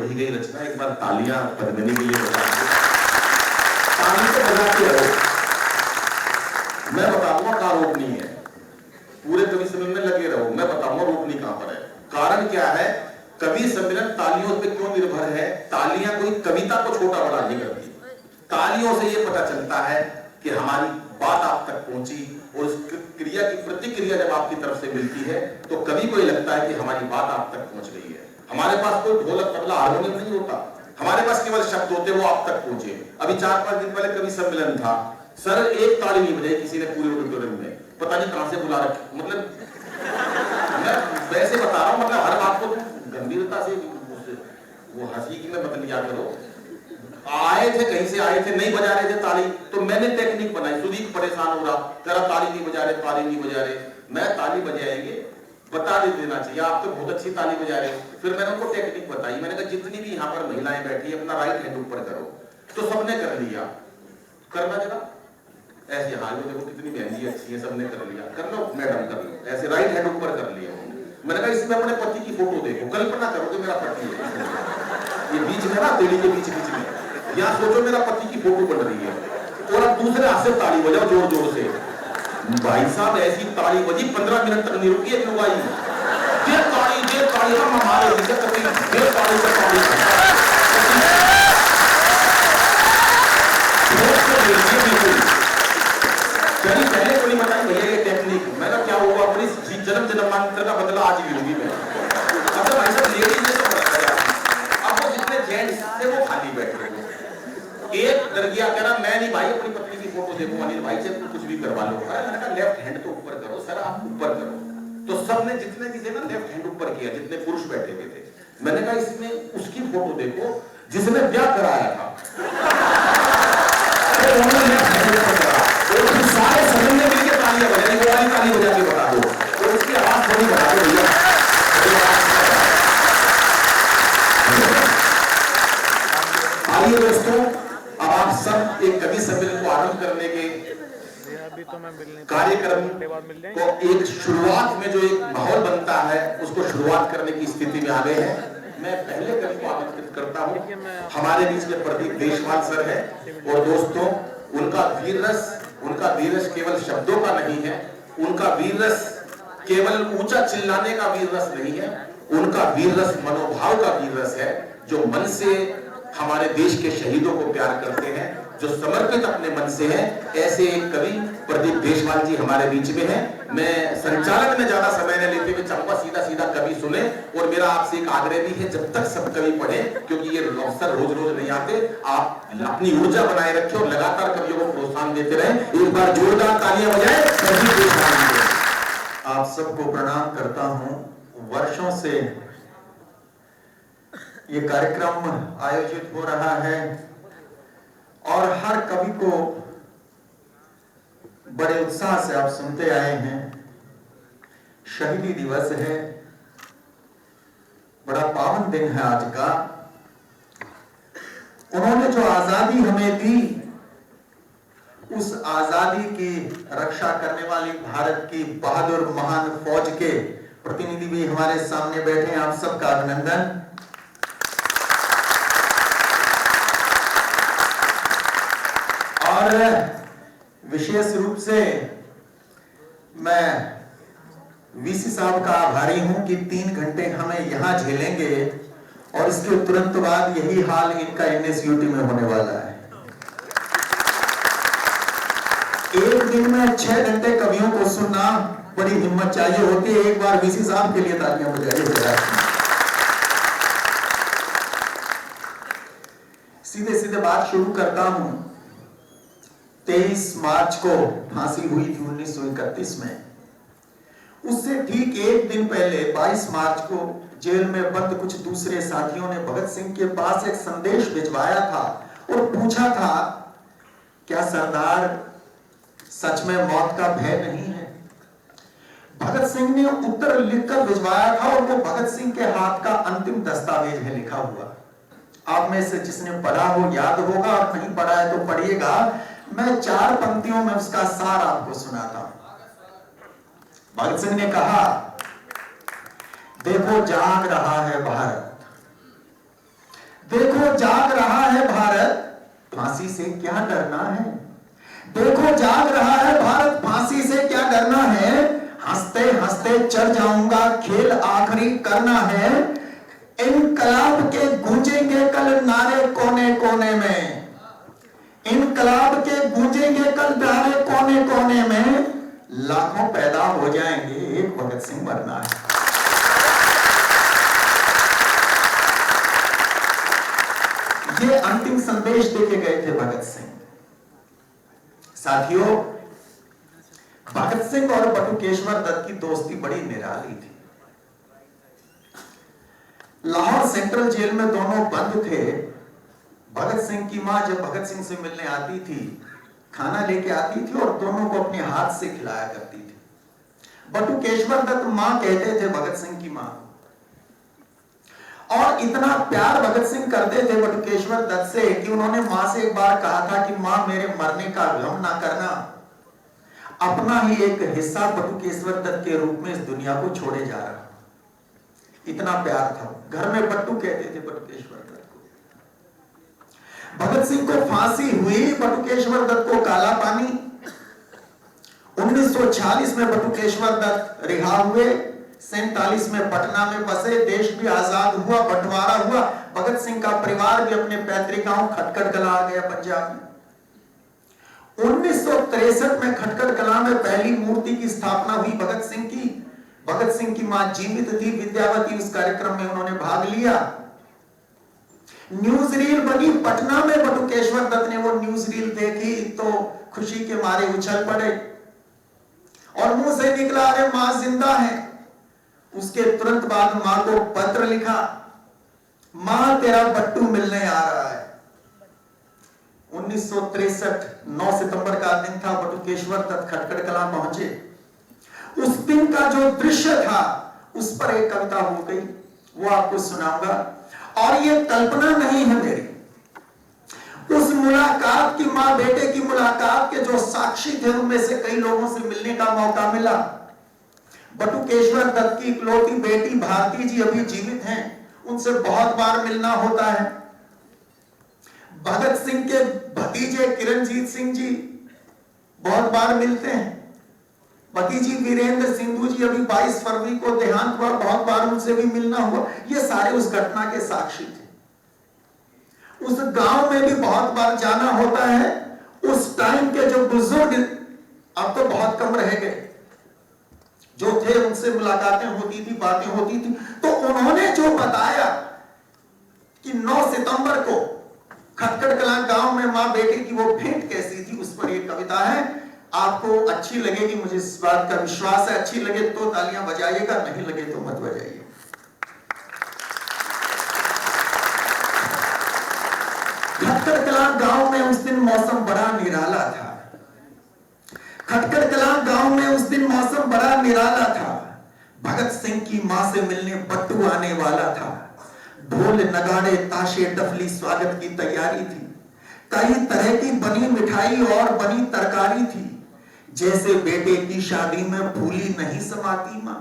पढ़ी गई रचना, एक बार तालियां पद्मिनी के लिए बजा दो। ताली तो बजाते रहो, मैं बताऊंगा कहाँ रोकनी है, पूरे कवि सम्मेलन में लगे रहो, मैं बताऊंगा रोकनी कहां पर है। कारण क्या है, कवि सम्मेलन तालियों पे क्यों निर्भर है? तालियां कोई कविता को छोटा बड़ा नहीं करती, तालियों से ये पता चलता है कि हमारी बात आप तक पहुंची, और उस क्रिया की प्रतिक्रिया जब आपकी तरफ से मिलती है तो कवि को ये लगता है कि हमारी बात आप तक पहुंच गई है। हमारे पास कोई ढोलक तबला हारमोनियम नहीं होता, हमारे पास केवल शब्द होते, वो आप तक पहुंचे। अभी 4-5 दिन पहले कवि सम्मेलन था, सर एक ताली नहीं बजाई किसी ने पूरे ऑडिटोरियम में, पता नहीं कहां से बुला रखे। मतलब मैं वैसे बता रहा हूं, मतलब हर बात को गंभीरता से वो हंसी की मैं मत लिया करो। आए थे कहीं से आए थे, नहीं बजा रहे थे ताली, तो मैंने टेक्निक बनाई। सुदीप परेशान हो रहा, तेरा ताली नहीं बजा रहे, ताली नहीं बजा रहे। मैं ताली बजाएंगे, बता देना चाहिए, आप तो बहुत अच्छी ताली बजा रहे हो। फिर मैंने उनको टेक्निक बताई, मैंने कहा जितनी भी यहाँ पर महिलाएं बैठी अपना राइट हैंड ऊपर करो, तो सबने कर लिया। करना जरा ऐसे, हाल में देखो कितनी मेहंदी अच्छी है, सबने कर लिया, कर लो मैडम कर लो, ऐसे राइट हैंड ऊपर कर लिया। मैंने कहा इसमें अपने पति की फोटो देखो, कल्पना करो कि मेरा पति है, ये बीच में ना तेली के बीच में, यहाँ सोचो मेरा पति की फोटो बन रही है, और अब दूसरे हाथ से ताली बजाओ जोर जोर से। भाई साहब ऐसी ताली बजी 15 मिनट तक नहीं रुकी एक लुगाई, ये ताली हम हमारे ये ताली से ताली। पहले तो नहीं बताई भैया ये टेक्निक, मैंने क्या हुआ, अपनी जन्म जन्मांतर का बदला आज भी लूंगी मैं। मतलब भाई साहब लेडीज ने तो बता दिया, अब वो जितने जेंट्स थे वो खाली बैठे थे। एक डर गया, कह रहा मैं नहीं भाई, अपनी पत्नी की फोटो देखो अनिल भाई से कुछ भी करवा लो। मैंने कहा लेफ्ट हैंड तो ऊपर करो सर, आप ऊपर करो। तो सबने जितने भी थे ना लेफ्ट हैंड ऊपर किया, जितने पुरुष बैठे हुए थे। मैंने कहा इसमें उसकी फोटो देखो जिसने ब्याह कराया था, सारे सभी ने मिलकर तालियां बजाई, वो वाली ताली बजा के बता दो, और उसकी आवाज थोड़ी बढ़ा दो भैया। आइए दोस्तों, अब आप सब एक कवि सम्मेलन को आरंभ करने के कार्यक्रम को एक शुरुआत में जो एक माहौल बनता है उसको शुरुआत करने की स्थिति में आ गए हैं। मैं पहले कवि को आमंत्रित करता हूं, हमारे बीच में प्रदीप देशवाल सर है। और दोस्तों उनका वीर रस केवल शब्दों का नहीं है, उनका वीर रस केवल ऊंचा चिल्लाने का वीर रस नहीं है, उनका वीर रस मनोभाव का वीर रस है, जो मन से हमारे देश के शहीदों को प्यार करते हैं, जो समर्पित अपने मन से है। ऐसे एक कवि प्रदीप देशवाल जी हमारे बीच में हैं। मैं संचालक में ज्यादा समय न लेते हुए चाहूंगा सीधा सीधा कवि सुने, और मेरा आपसे एक आग्रह भी है जब तक सब कवि पढ़े, क्योंकि ये अवसर रोज रोज नहीं आते, आप अपनी ऊर्जा बनाए रखें और लगातार कवियों को प्रोत्साहन देते रहें। एक बार जोरदार तालियां बजाएं प्रदीप देशवाल जी। आप सबको प्रणाम करता हूं। वर्षों से ये कार्यक्रम आयोजित हो रहा है और हर कवि को बड़े उत्साह से आप सुनते आए हैं। शहीदी दिवस है, बड़ा पावन दिन है आज का। उन्होंने जो आजादी हमें दी, उस आजादी की रक्षा करने वाली भारत की बहादुर महान फौज के प्रतिनिधि भी हमारे सामने बैठे हैं। आप सबका अभिनंदन। और विशेष रूप से मैं वीसी साहब का आभारी हूं कि 3 घंटे हमें यहां झेलेंगे और इसके तुरंत बाद यही हाल इनका एनएसयूटी में होने वाला है। एक दिन में 6 घंटे कवियों को सुनना बड़ी हिम्मत चाहिए होती है। एक बार वीसी साहब के लिए तालियां बजाइए। सीधे सीधे बात शुरू करता हूं। 23 मार्च को फांसी हुई थी 1931 में। उससे ठीक एक दिन पहले 22 मार्च को जेल में बंद कुछ दूसरे साथियों ने भगत सिंह के पास एक संदेश भिजवाया था और पूछा था, क्या सरदार सच में मौत का भय नहीं है? भगत सिंह ने उत्तर लिखकर भिजवाया था और वो भगत सिंह के हाथ का अंतिम दस्तावेज है लिखा हुआ। आप में से जिसने पढ़ा हो याद होगा, और नहीं पढ़ा है तो पढ़िएगा। मैं 4 पंक्तियों में उसका सार आपको सुनाता हूं। भगत सिंह ने कहा, देखो जाग रहा है भारत, देखो जाग रहा है भारत, फांसी से क्या डरना है। देखो जाग रहा है भारत, फांसी से क्या डरना है। हंसते हंसते चढ़ जाऊंगा, खेल आखिरी करना है। इनकलाब के गूंजेंगे कल नारे कोने कोने में, इनकलाब के गूंजेंगे कल नारे कोने कोने में। लाखों पैदा हो जाएंगे, एक भगत सिंह मरना है। ये अंतिम संदेश देके गए थे भगत सिंह। साथियों, भगत सिंह और बटुकेश्वर दत्त की दोस्ती बड़ी निराली थी। लाहौर सेंट्रल जेल में दोनों बंद थे। भगत सिंह की मां जब भगत सिंह से मिलने आती थी, खाना लेके आती थी और दोनों को अपने हाथ से खिलाया करती थी। बटुकेश्वर दत्त मां कहते थे भगत सिंह की मां, और इतना प्यार भगत सिंह करते थे बटुकेश्वर दत्त से कि उन्होंने मां से एक बार कहा था कि मां मेरे मरने का गम ना करना, अपना ही एक हिस्सा बटुकेश्वर दत्त के रूप में इस दुनिया को छोड़े जा रहा। इतना प्यार था, घर में बट्टू कहते थे बटुकेश्वर दत्त को। भगत सिंह को फांसी हुई, बटुकेश्वर दत्त को काला पानी। 1946 में बटुकेश्वर दत्त रिहा हुए, 47 में पटना में बसे, देश भी आजाद हुआ, बंटवारा हुआ। भगत सिंह का परिवार भी अपने पैतृक गांव खटखड़ कला आ गया पंजाब में। 1963 में खटखड़ कला में पहली मूर्ति की स्थापना हुई भगत सिंह की। भगत सिंह की मां जीवित थी, विद्यावती, उस कार्यक्रम में उन्होंने भाग लिया। न्यूज रील बनी पटना में, बटुकेश्वर दत्त ने वो न्यूज रील देखी तो खुशी के मारे उछल पड़े और मुंह से निकला, अरे मां जिंदा है। उसके तुरंत बाद मां को पत्र लिखा, मां तेरा बट्टू मिलने आ रहा है। 1963 9 सितंबर का दिन था, बटुकेश्वर दत्त खटखड़ कला पहुंचे। उस दिन का जो दृश्य था उस पर एक कविता हो गई, वो आपको सुनाऊंगा। और ये कल्पना नहीं है मेरी, उस मुलाकात की, मां बेटे की मुलाकात के जो साक्षी थे उनमें से कई लोगों से मिलने का मौका मिला। बटुकेश्वर दत्त की इकलौती बेटी भारती जी अभी जीवित हैं, उनसे बहुत बार मिलना होता है। भगत सिंह के भतीजे किरणजीत सिंह जी बहुत बार मिलते हैं। भतीजी वीरेंद्र सिंधु जी अभी 22 फरवरी को देहांत हुआ, बहुत बार उनसे भी मिलना हुआ। ये सारे उस घटना के साक्षी थे। उस गांव में भी बहुत बार जाना होता है। उस टाइम के जो बुजुर्ग अब तो बहुत कम रह गए जो थे, उनसे मुलाकातें होती थी, बातें होती थी। तो उन्होंने जो बताया कि 9 सितंबर को खटखड़ कलां गांव में मां बेटे की वो भेंट कैसी थी, उस पर एक कविता है। आपको अच्छी लगेगी, मुझे इस बात का विश्वास है। अच्छी लगे तो तालियां बजाइएगा, नहीं लगे तो मत बजाइए। खटखड़ कलां गांव में उस दिन मौसम बड़ा निराला था। खटखड़ कलां गांव में उस दिन मौसम बड़ा निराला था। भगत सिंह की मां से मिलने बट्टू आने वाला था। ढोल नगाड़े ताशे डफली स्वागत की तैयारी थी। कई तरह की बनी मिठाई और बनी तरकारी थी। जैसे बेटे की शादी में फूली नहीं समाती मां,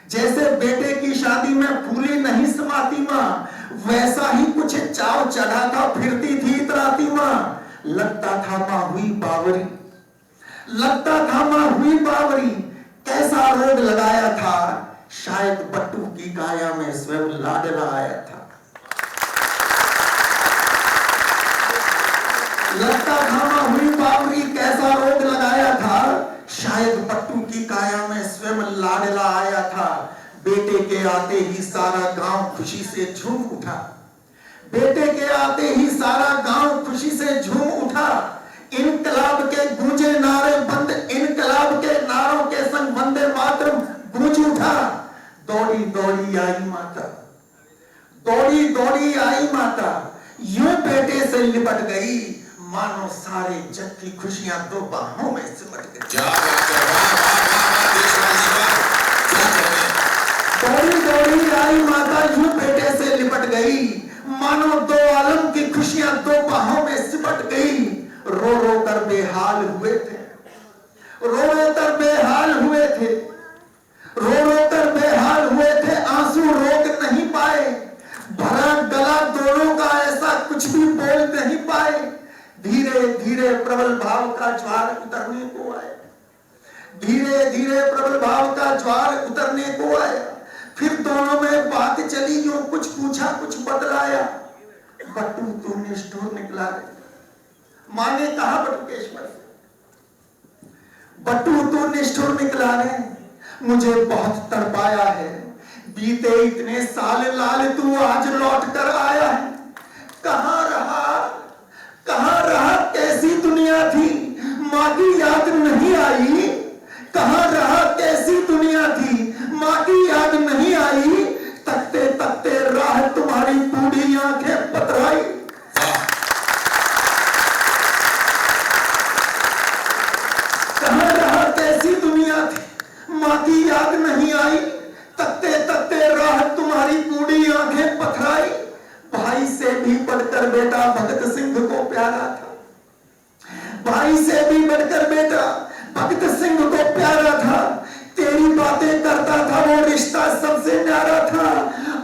जैसे बेटे की शादी में फूली नहीं समाती मां, वैसा ही कुछ चाव चढ़ा था, फिरती थी इतराती मां। लगता था मां हुई बावरी, लगता था मां हुई बावरी। कैसा रोग लगाया था, शायद बट्टू की काया में स्वयं लाडला आया था। लगता था मां हुई बावरी, कैसा रोग लगाया था, शायद बट्टू की काया में स्वयं लाडला आया था। बेटे के आते ही सारा गांव खुशी से झूम उठा। बेटे के आते ही सारा गांव खुशी से झूम उठा। इनकलाब के गूंजे नारे बंद, इनकलाब के नारों के संग वंदे मातरम गूंज उठा। दौड़ी दौड़ी आई माता, दौड़ी दौड़ी आई माता, यूं बेटे से लिपट गई, मानो सारे जग की खुशियां दो बाहों में सिमट गई। दौड़ी दौड़ी आई माता, यूं बेटे से लिपट गई, मानो दो आलम की खुशियां दो बाहों में सिमट गई। रो रो कर बेहाल हुए थे, रो रो कर बेहाल हुए थे, रो रो कर बेहाल हुए थे, आंसू रोक नहीं पाए। भरा गला दोनों का पाए। धीरे धीरे प्रबल भाव का ज्वार उतरने को आया, धीरे धीरे प्रबल भाव का ज्वार उतरने को आया। फिर दोनों में बात चली, जो कुछ पूछा कुछ बतलाया। बटू तू निष्ठुर निकला रे। मां ने कहा बटुकेश्वर से, बटू तू निष्ठुर निकला रे, मुझे बहुत तड़पाया है। बीते इतने साल लाल तू आज लौट कर आया है। कहां रहा कैसी दुनिया थी, मां की याद नहीं आई। कहां रहा कैसी दुनिया थी, मां की याद नहीं आई। तकते तकते राह तुम्हारी बूढ़ी आंखें पतराई। कहां रहा कैसी दुनिया थी, मां की याद नहीं आई। तकते तकते राह तुम्हारी बूढ़ी आंखें पथराई। भाई से भी बढ़कर बेटा भगत सिंह को प्यारा था, भाई से भी बढ़कर बेटा भगत सिंह को प्यारा था। तेरी बातें करता था, वो रिश्ता सबसे न्यारा था।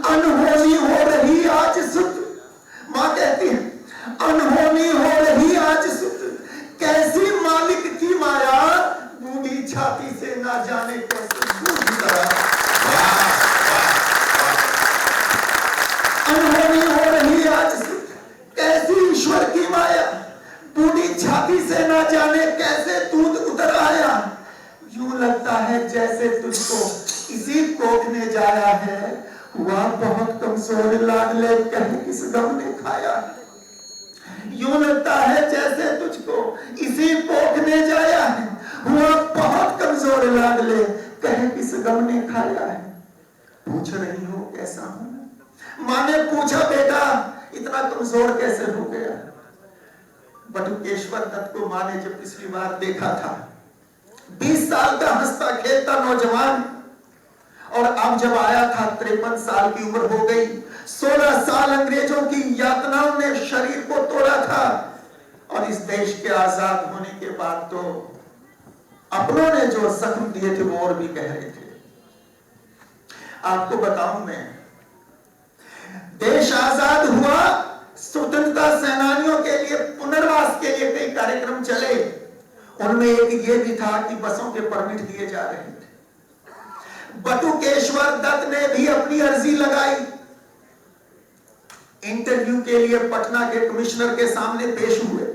अनहोनी हो रही आज सुध, मां कहती है अनहोनी हो रही आज सुध। कैसी मालिक की माया, बूढ़ी छाती से ना जाने कैसे अनहोनी हो रही आज सुध। कैसी ईश्वर की माया, बूढ़ी छाती से ना जाने कैसे दूध उतर आया। यूं लगता है जैसे तुझको इसी कोख ने जाया है। हुआ बहुत कमजोर लाडले, कह किस गम ने खाया। यूं लगता है जैसे तुझको इसी कोख ने जाया है। हुआ बहुत कमजोर लाडले, कह किस गम ने खाया है। पूछ रही हो कैसा हूं, मां ने पूछा बेटा इतना कमजोर कैसे हो गया। बटुकेश्वर दत्त को मां ने जब पिछली बार देखा था, 20 साल का हंसता खेलता नौजवान, और अब जब आया था 53 साल की उम्र हो गई। 16 साल अंग्रेजों की यातनाओं ने शरीर को तोड़ा था, और इस देश के आजाद होने के बाद तो अपनों ने जो जख्म दिए थे वो और भी गहरे थे। आपको बताऊं मैं, देश आजाद हुआ, स्वतंत्रता सेनानियों के लिए पुनर्वास के लिए कई कार्यक्रम चले। उनमें एक ये भी था कि बसों के परमिट दिए जा रहे थे। बटुकेश्वर दत्त ने भी अपनी अर्जी लगाई। इंटरव्यू के लिए पटना के कमिश्नर के सामने पेश हुए।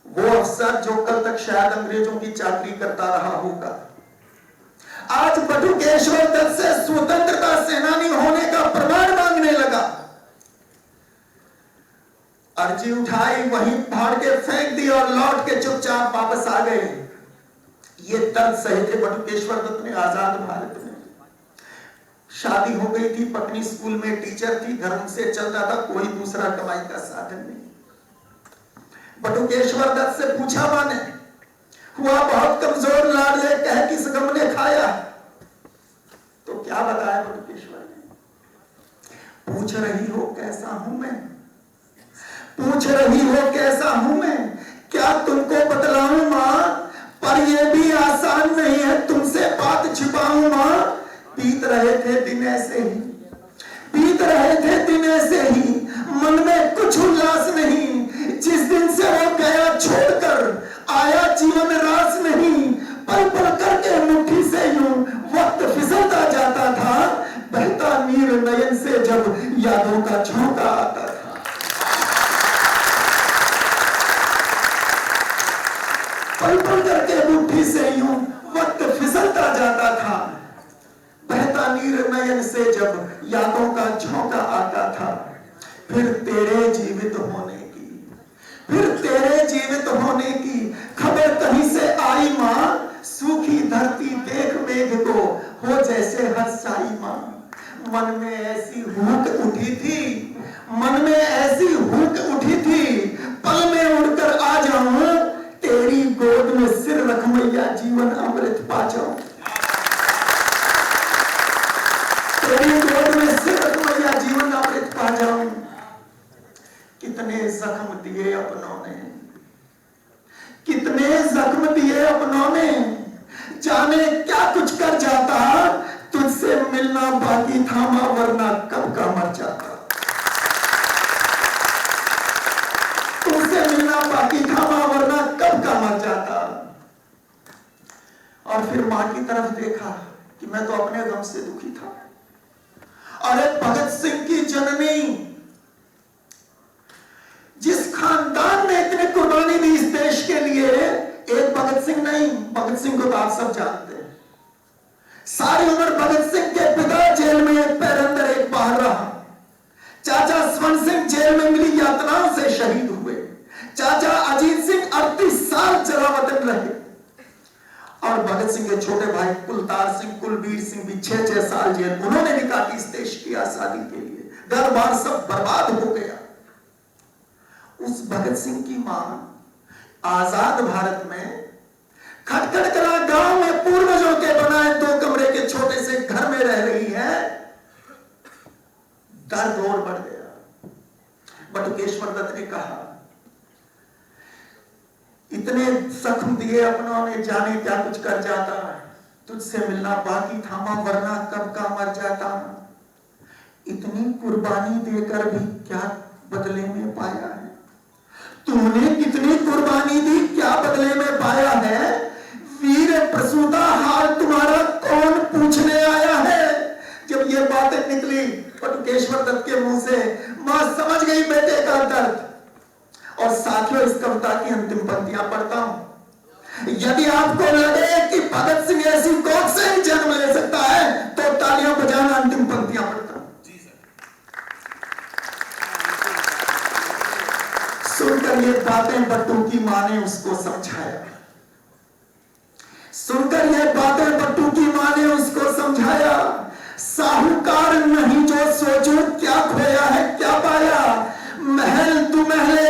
वो अफसर जो कल तक शायद अंग्रेजों की चाकरी करता रहा होगा, आज बटुकेश्वर दत्त से स्वतंत्रता सेनानी होने का प्रमाण मांगने लगा। अर्जी उठाई, वहीं फाड़ के फेंक दी और लौट के चुपचाप वापस आ गए। ये दर्द सहे थे बटुकेश्वर दत्त ने आजाद भारत में। शादी हो गई थी, पत्नी स्कूल में टीचर थी, घर उनसे चलता था, कोई दूसरा कमाई का साधन नहीं। बटुकेश्वर दत्त से पूछा मां ने, हुआ बहुत कमजोर लाडले, कह किस गम ने खाया। तो क्या बताया बटुकेश्वर ने, पूछ रही हो कैसा हूं मैं, पूछ रही हो कैसा हूं मैं, क्या तुमको बतलाऊं मां, पर यह भी आसान नहीं है तुमसे बात छिपाऊं मां। बीत रहे थे दिन ऐसे ही, बीत रहे थे दिन ऐसे ही, मन में कुछ उल्लास नहीं। जिस दिन से वो गया छोड़कर, आया जीवन रास नहीं। पल पल करके मुट्ठी से यूं वक्त फिसलता जाता था, बहता नीर नयन से जब यादों का झोंका आता था। पल पल करके मुट्ठी से यूं वक्त फिसलता जाता था, बहता नीर नयन से जब यादों का झोंका आता था। फिर तेरे जीवित होने की, फिर तेरे जीवित होने की खबर कहीं से आई मां। सूखी धरती देख मेघ को हो जैसे हर्षाई मां। मन में ऐसी हुक उठी थी, मन में ऐसी हुक उठी थी, पल में उड़कर आ जाऊं, तेरी गोद में सिर रख मैया, जीवन अमृत पा जाऊं। तेरी गोद में सिर रख मैया, जीवन अमृत पा जाऊं। कितने जख्म दिए अपनों ने, कितने जख्म दिए अपनों ने, जाने क्या कुछ कर जाता। तुझसे मिलना बाकी था मां, वरना कब का मर जाता। और फिर मां की तरफ देखा कि मैं तो अपने गम से दुखी था। अरे भगत सिंह की जननी, जिस खानदान ने इतनी कुर्बानी दी इस देश के लिए, एक भगत सिंह नहीं, भगत सिंह को तो आप सब जानते हैं। सारी उम्र भगत सिंह के पिता जेल में एक पैर अंदर एक बाहर रहा। चाचा स्वर्ण सिंह जेल में मिली यातनाओं से शहीद हुए। चाचा अजीत सिंह 38 साल जलावतन रहे। और भगत सिंह के छोटे भाई कुलतार सिंह, कुलबीर सिंह भी 6-6 साल जेल उन्होंने भी काटी इस देश की आजादी के लिए। घर बार सब बर्बाद हो गया। उस भगत सिंह की मां आजाद भारत में खटखट कला गांव में पूर्वजों के बनाए 2 कमरे के छोटे से घर में रह रही है। दर्द और बढ़ गया। बटुकेश्वर दत्त ने कहा, इतने जख्म दिए अपनों ने, जाने क्या कुछ कर जाता, तुझसे मिलना बाकी था मां, वरना कब का मर जाता। इतनी कुर्बानी देकर भी क्या बदले में पाया है? तूने कितनी कुर्बानी दी, क्या बदले में पाया है? वीर प्रसूता हाल तुम्हारा कौन पूछने आया है? जब ये बातें निकली बटुकेश्वर दत्त के मुंह से, मां समझ गई बेटे का दर्द। और साथियों, इस कविता की अंतिम पंक्तियां पढ़ता हूं। यदि आपको लगे कि भगत सिंह ऐसी गोद से ही जन्म ले सकता है तो तालियां बजाना। अंतिम पंक्तियां पढ़ता हूं। सुनकर ये बातें बट्टू की मां ने उसको समझाया। सुनकर ये बातें बट्टू की मां ने उसको समझाया। साहूकार नहीं जो सोचो क्या खोया है क्या पाया, महल तू महले